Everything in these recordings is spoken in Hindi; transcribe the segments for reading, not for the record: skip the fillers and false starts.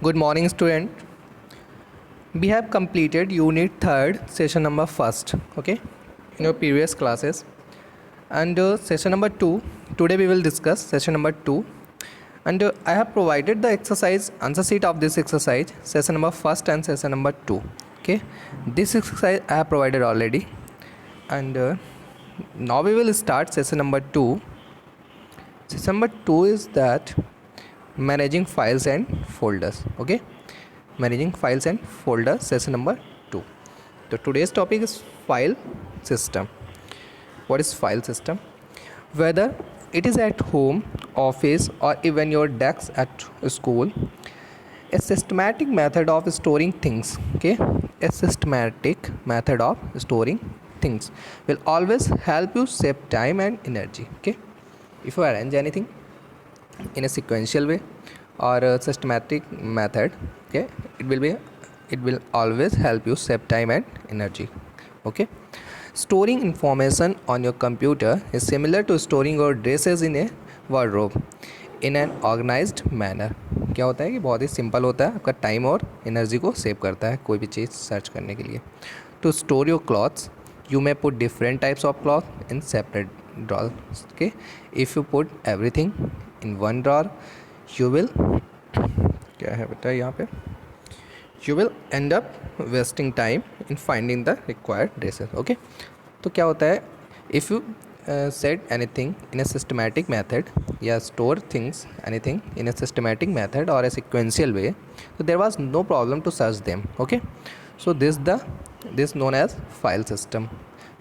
Good morning, student. We have completed unit 3rd, session number 1st, okay, in your previous classes. And session number 2, today we will discuss session number 2. And I have provided the exercise, answer sheet of this exercise, session number 1st and session number 2, okay. This exercise I have provided already. And now we will start session number 2. Session number 2 is that managing files and folders, okay. Managing files and folders, session number 2. So today's topic is file system. What is file system? Whether it is at home, office, or even your desk at school, a systematic method of storing things, okay, a systematic method of storing things will always help you save time and energy, okay. If you arrange anything in a sequential way or a systematic method, okay, it will always help you save time and energy, okay. Storing information on your computer is similar to storing your dresses in a wardrobe in an organized manner. क्या होता है कि बहुत ही सिंपल होता है, आपका टाइम और एनर्जी को सेव करता है कोई भी चीज़ सर्च करने के लिए. To store your clothes you may put different types of cloth in separate drawers, okay. If you put everything in one drawer, you will क्या है बेटा यहाँ पे, you will end up wasting time in finding the required dresses, okay. तो क्या होता है, if you set anything in a systematic method या store things anything in a systematic method or a sequential way, so there was no problem to search them, okay. So this known as file system.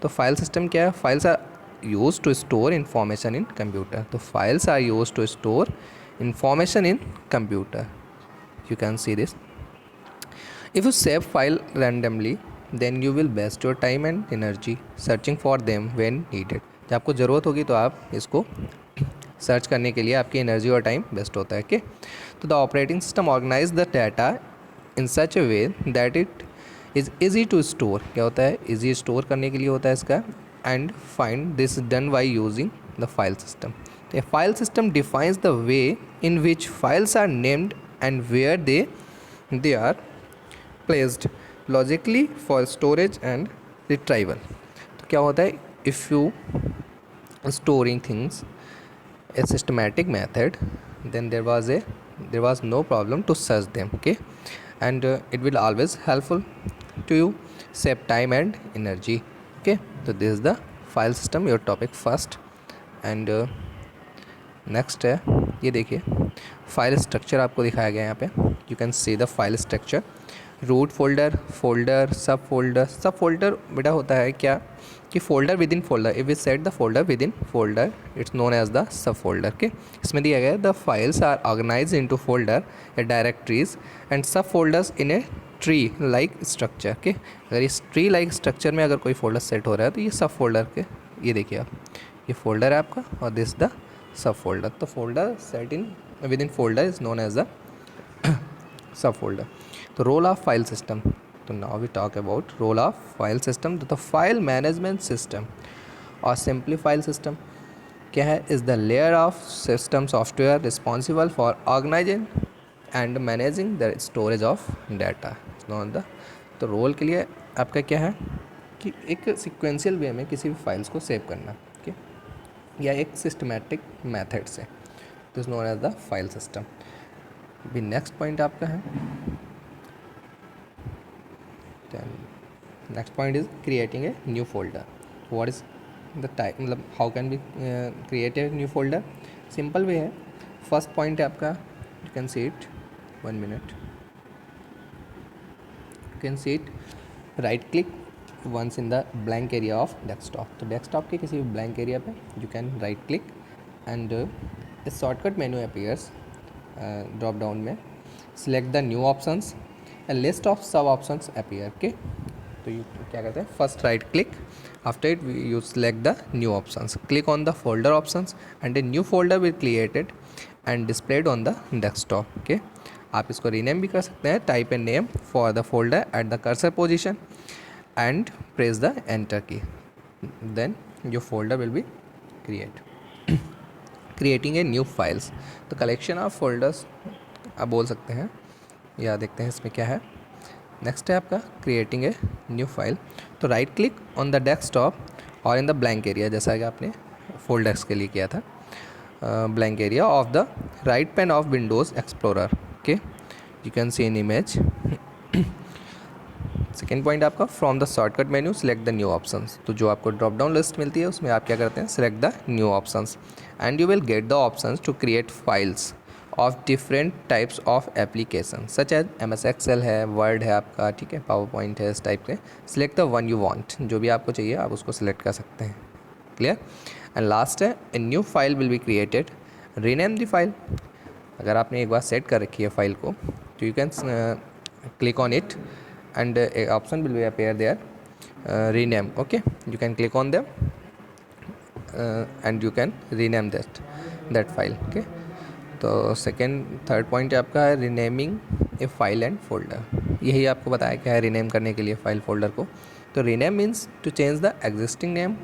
तो file system क्या है, files are used to store information in computer. तो files are used to store information in computer. You can see this. If you save file randomly, then you will waste your time and energy searching for them when needed. जब आपको ज़रूरत होगी तो आप इसको सर्च करने के लिए आपकी एनर्जी और टाइम वेस्ट होता है, ओके. तो the operating system organise the data in such a way that it is easy to store. क्या होता है, ईजी स्टोर करने के लिए होता है इसका. And find this done by using the file system. A file system defines the way in which files are named and where they are placed logically for storage and retrieval. तो क्या होता है, if you storing things a systematic method, then there was no problem to search them, okay. And it will always helpful to you save time and energy, okay. So this is the file system, your topic first. And next है, ये देखिए फाइल स्ट्रक्चर आपको दिखाया गया है यहाँ पे. You can see the file structure. Root folder, folder, sub folder बेटा होता है क्या कि folder within folder. If we set the folder within folder, it's known as the sub folder, के. इसमें दिया गया है the files are organise into folder या directories and sub folders in a tree like structure, के. अगर इस ट्री लाइक स्ट्रक्चर में अगर कोई फोल्डर सेट हो रहा है तो ये सब फोल्डर के, ये देखिए आप, ये फोल्डर है आपका और दिस द सब फोल्डर. तो folder set in within folder is known as the sub folder. तो रोल ऑफ फाइल सिस्टम. तो now we talk about role of file system. तो द फाइल मैनेजमेंट सिस्टम और सिंपली फाइल सिस्टम क्या है, is the layer of system software responsible for organising and managing the storage of data. तो रोल के लिए आपका क्या है कि एक सिक्वेंशियल वे में किसी भी फाइल्स को सेव करना, ठीक है, या एक सिस्टमैटिक मेथड से. This known as the file system. भी नेक्स्ट पॉइंट आपका है, next point is creating a new folder. What is the type, मतलब how can we create a new folder? Simple way है. First point है आपका, you can see it, 1 minute, you can see it, right click once in the blank area of desktop. तो desktop के किसी भी blank area पे you can right click and a shortcut menu appears drop down में. Select the new options, a list of sub options appear, okay. तो you क्या करते हैं, first right click, after it you select the new options, click on the folder options and a new folder will created and displayed on the desktop, okay. आप इसको रीनेम भी कर सकते हैं. Type a name for the folder at the cursor position and press the enter key, then your folder will be creating a new files. तो कलेक्शन ऑफ फोल्डर्स आप बोल सकते हैं या देखते हैं इसमें क्या है। नेक्स्ट है आपका क्रिएटिंग ए न्यू फाइल। तो right click on the desktop और इन द ब्लैंक एरिया, जैसा कि आपने फोल्डर्स के लिए किया था, blank area of the right pane of Windows Explorer. Okay, you can see in image. Second point आपका from the shortcut menu select the new options. तो जो आपको ड्रॉप डाउन लिस्ट मिलती है उसमें आप क्या करते हैं, select the new options and you will get the options to create files of different types of application such as MS Excel है, वर्ड है आपका, ठीक है, पावर पॉइंट है, इस टाइप के। Select the one you want, जो भी आपको चाहिए आप उसको सिलेक्ट कर सकते हैं। क्लियर। एंड लास्ट है a new file will be created, rename the file. अगर आपने एक बार सेट कर रखी है फाइल को तो you can click on it and a option will be appear there, rename. Okay, you can click on them and you can rename that file. Okay, तो सेकेंड थर्ड पॉइंट आपका है renaming A file and folder. यही आपको बताया क्या है रीनेम करने के लिए फाइल फोल्डर को। तो rename means to change the existing name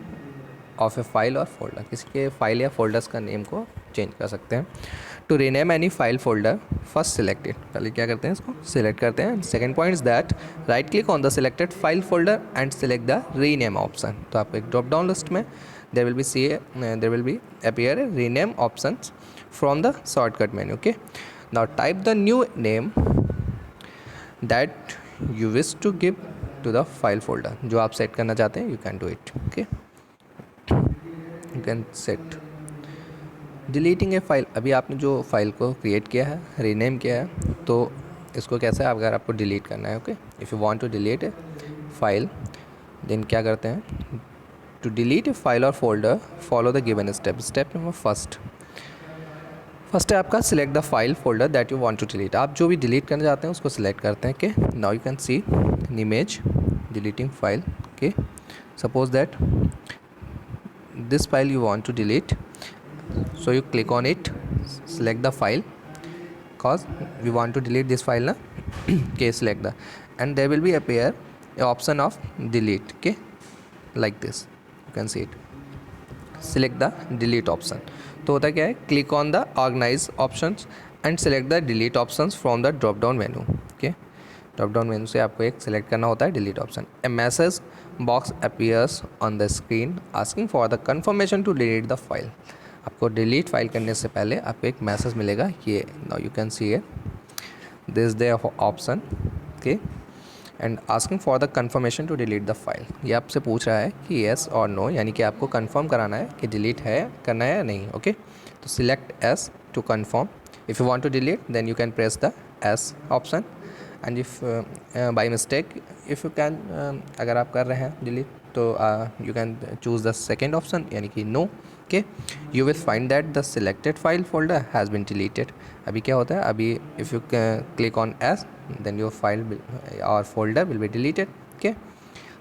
of a file और फोल्डर, किसी के फाइल या फोल्डर्स का नेम को चेंज कर सकते हैं। To rename any file folder first selected, पहले क्या करते हैं, इसको सिलेक्ट करते हैं। Second point is that right click on the selected file folder and select the rename option. तो आपको एक ड्रॉप डाउन लिस्ट में there will be appear a rename options from the shortcut menu. Okay, now type the new name that you wish to give to the file folder, जो आप सेट करना चाहते हैं, you can do it. Okay, you can set deleting A file. अभी आपने जो फाइल को क्रिएट किया है, रीनेम किया है, तो इसको कैसे अगर आपको डिलीट करना है। Okay, if you want to delete a file then क्या करते हैं, टू डिलीट ए फाइल और folder follow the given step. Step number first है आपका select the file folder that you want to delete. आप जो भी डिलीट करना चाहते हैं उसको सिलेक्ट करते हैं। Okay, now you can see in image deleting file. Okay, suppose that this file you want to delete, so you click on it, select the file cause we want to delete this file na. Okay, select the and there will be appear a option of delete. Okay, like this you can see it, select the delete option। तो होता क्या है, click on the organize options and select the delete options from the drop down menu। okay, drop down menu से आपको एक सिलेक्ट करना होता है delete option. A message box appears on the screen asking for the confirmation to delete the file. आपको डिलीट फाइल करने से पहले आपको एक मैसेज मिलेगा, ये now you can see this the option. Okay, and asking for the confirmation to delete the file. ये आपसे पूछ रहा है कि येस और नो, यानी कि आपको कन्फर्म कराना है कि डिलीट है करना है या नहीं। ओके, तो select yes to confirm. If you want to delete then you can press the yes option and if by mistake if you can अगर आप कर रहे हैं डिलीट तो you can choose the second option यानी कि no. Okay, you will find that the selected file folder has been deleted. अभी क्या होता है, अभी if you click on yes then your file or folder will be deleted। okay,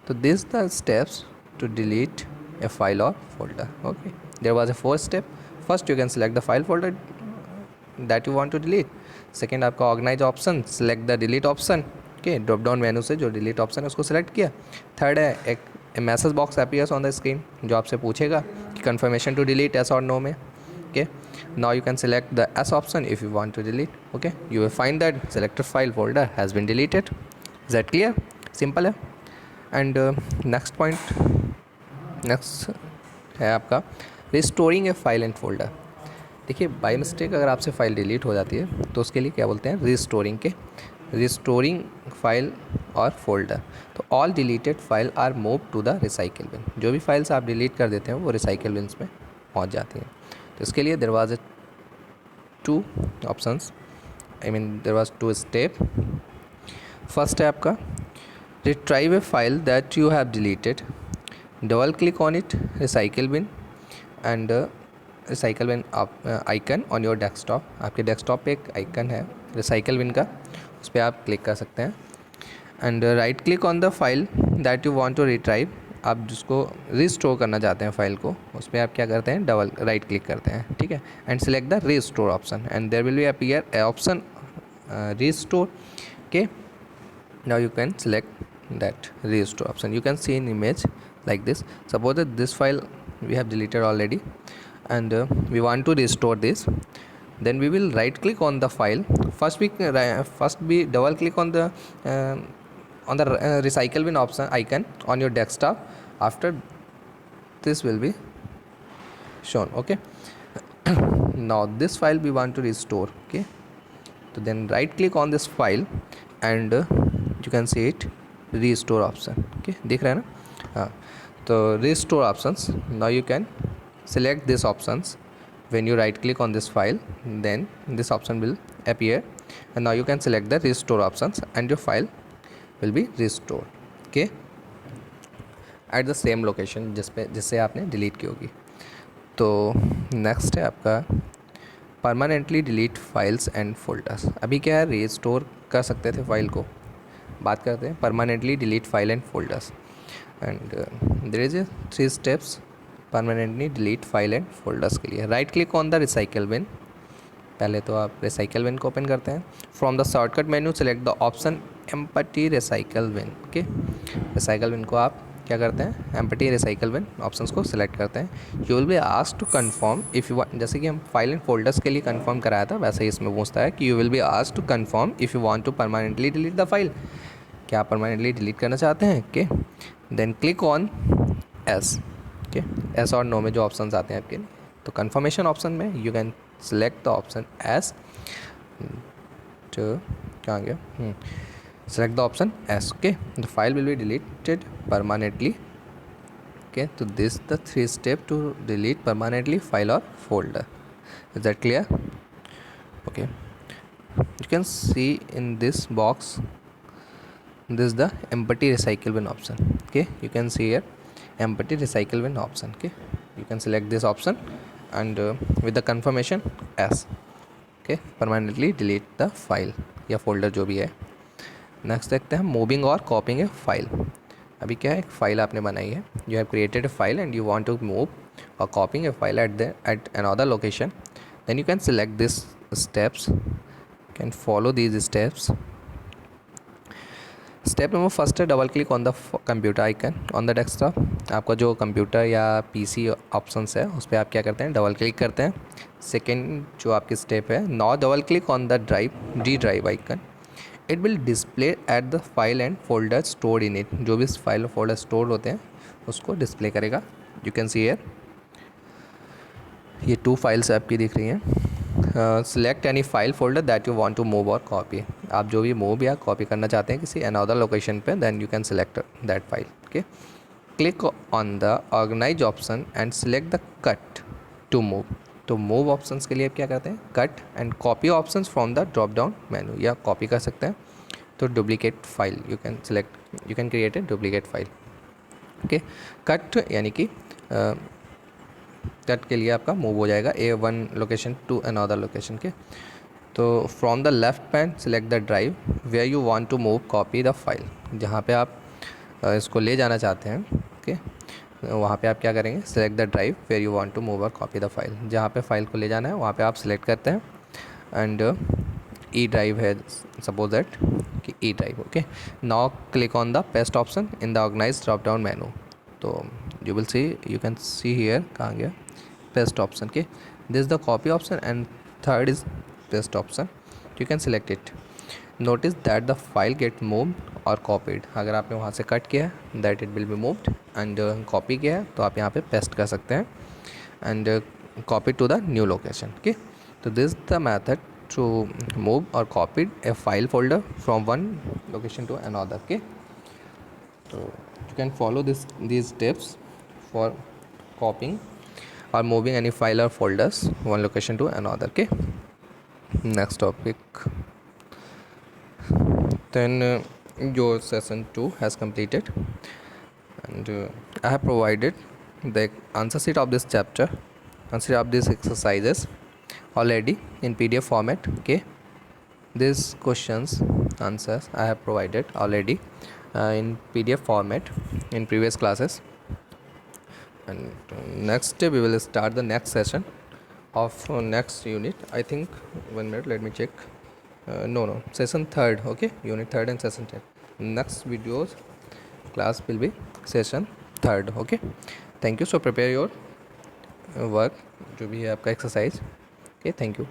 so these the steps to delete a file or folder। okay, there was a fourth step। first you can select the file folder that you want to delete। second आपका organize option, select the delete option। okay, drop down menu से जो delete option है उसको select किया। third है एक message box appears on the screen जो आपसे पूछेगा कि confirmation to delete yes or no में। okay, now you can select the S option if you want to delete। okay, you will find that selected file folder has been deleted। is that clear? simple है। and next है आपका restoring a file and folder। देखिए बाई मिस्टेक अगर आपसे फाइल डिलीट हो जाती है तो उसके लिए क्या बोलते हैं, रिस्टोरिंग फाइल और फोल्डर। तो all deleted file are move to the recycle bin. जो भी फाइल्स आप डिलीट कर देते हैं वो रिसाइकिल बिन्स में पहुंच जाती हैं। तो इसके लिए there was two options, there was two step. First है आपका retrieve a file that you have deleted, double click on it recycle bin and recycle bin icon on your desktop. आपके डेस्कटॉप पे एक आइकन है रिसाइकिल बिन का, उस पर आप क्लिक कर सकते हैं। And right click on the file that you want to retrieve. आप जिसको रिस्टोर करना चाहते हैं फाइल को, उस पर आप क्या करते हैं, डबल राइट क्लिक करते हैं। ठीक है, and select the restore option and there will be appear a option restore. Okay, now you can select that restore option. You can see in image like this। suppose that this file we have deleted already and we want to restore this, then we will right click on the file first we double click on the recycle bin option icon on your desktop. After this will be shown. Okay. Now this file we want to restore. Okay, so then right click on this file and you can see it restore option. Okay, देख रहे हैं ना? हाँ, तो restore options. Now you can select these options. When you right click on this file, then this option will appear, and now you can select the restore options and your file will be restored. Okay, at the same location जिससे आपने delete की होगी. तो नेक्स्ट है आपका permanently delete files and folders. अभी क्या है, रिस्टोर कर सकते थे फाइल को, बात करते हैं permanently delete file and folders. And there is 3 steps permanently delete file and folders के लिए. Right click on the recycle bin. पहले तो आप रिसाइकल बिन को ओपन करते हैं. From the shortcut menu select the option empty recycle bin. Okay, recycle bin को आप क्या करते हैं, एम्पटी रिसाइकल बिन ऑप्शंस को सिलेक्ट करते हैं. You will be asked to confirm if you, जैसे कि हम फाइल एंड फोल्डर्स के लिए कंफर्म कराया था, वैसे ही इसमें पूछता है कि you will be asked to confirm if you want to permanently delete the file. क्या आप परमानेंटली डिलीट करना चाहते हैं? Okay, then click on yes. Okay, yes और नो में जो ऑप्शन आते हैं आपके, तो कन्फर्मेशन ऑप्शन में you can select the option yes. तो क्या आ गया, select the option S. Okay, the file will be deleted permanently. Okay, so this the 3 step to delete permanently file or folder. Is that clear? Okay, you can see in this box, this is the empty recycle bin option. Okay, you can see here empty recycle bin option. Okay, you can select this option and with the confirmation S. Okay, permanently delete the file या folder जो भी है. नेक्स्ट देखते हैं मूविंग और कॉपिंग ए फाइल. अभी क्या है, एक फ़ाइल आपने बनाई है, you have created a file and you want to move or copying a file at another location. Then you can select this steps, can follow these steps. Step number first है double click on the computer icon on the desktop. आपका जो कंप्यूटर या पीसी ऑप्शंस है उस पर आप क्या करते हैं, डबल क्लिक करते हैं. सेकेंड जो आपकी स्टेप है, now double click on the drive icon. It will display at the file and folder stored in it. जो भी फाइल और फोल्डर स्टोर होते हैं उसको डिस्प्ले करेगा. यू कैन सी हियर ये 2 फाइल्स आपकी दिख रही हैं. Select any file folder that you want to move और कॉपी. आप जो भी मूव या कॉपी करना चाहते हैं किसी अनदर लोकेशन पे, then you can select that file. Okay, click on the organise option and select the cut to move. तो मूव ऑप्शंस के लिए आप क्या करते हैं, cut and copy options from the drop down menu, या कॉपी कर सकते हैं. तो duplicate file you can select, you can create a duplicate file. Okay, cut यानी कि कट के लिए आपका मूव हो जाएगा A1 location to another location के. तो from the left pane select the drive where you want to move copy the file. जहाँ पे आप इसको ले जाना चाहते हैं, ओके, वहाँ पे आप क्या करेंगे, select the drive where you want to move और कॉपी द फाइल. जहाँ पे फाइल को ले जाना है वहाँ पे आप सिलेक्ट करते हैं. एंड ई ड्राइव है, सपोज दैट कि E drive. Okay, now click on the paste option in the organize drop down menu. तो you will see, you can see here, कहाँ गया, पेस्ट ऑप्शन के. This is the copy option and third is paste option. You can select it. Notice that the file get moved or copied. अगर आपने वहाँ से कट किया है that it will be moved, and copy किया है तो आप यहाँ पे पेस्ट कर सकते हैं and copy to the new location. Okay, तो this the method to move or copied a file folder from one location to another. Okay, तो you can follow these steps for copying or moving any file or folders one location to another. Okay, next topic. Then your session 2 has completed, and I have provided the answer sheet of this chapter, answer sheet of these exercises already in PDF format. Okay, these questions answers I have provided already in PDF format in previous classes. And next we will start the next session of next unit. I think 1 minute, let me check. No, session 3rd. Okay, unit 3rd and session 10. Next videos class will be session 3rd. Okay, thank you. So prepare your work जो भी है आपका exercise. Okay, thank you.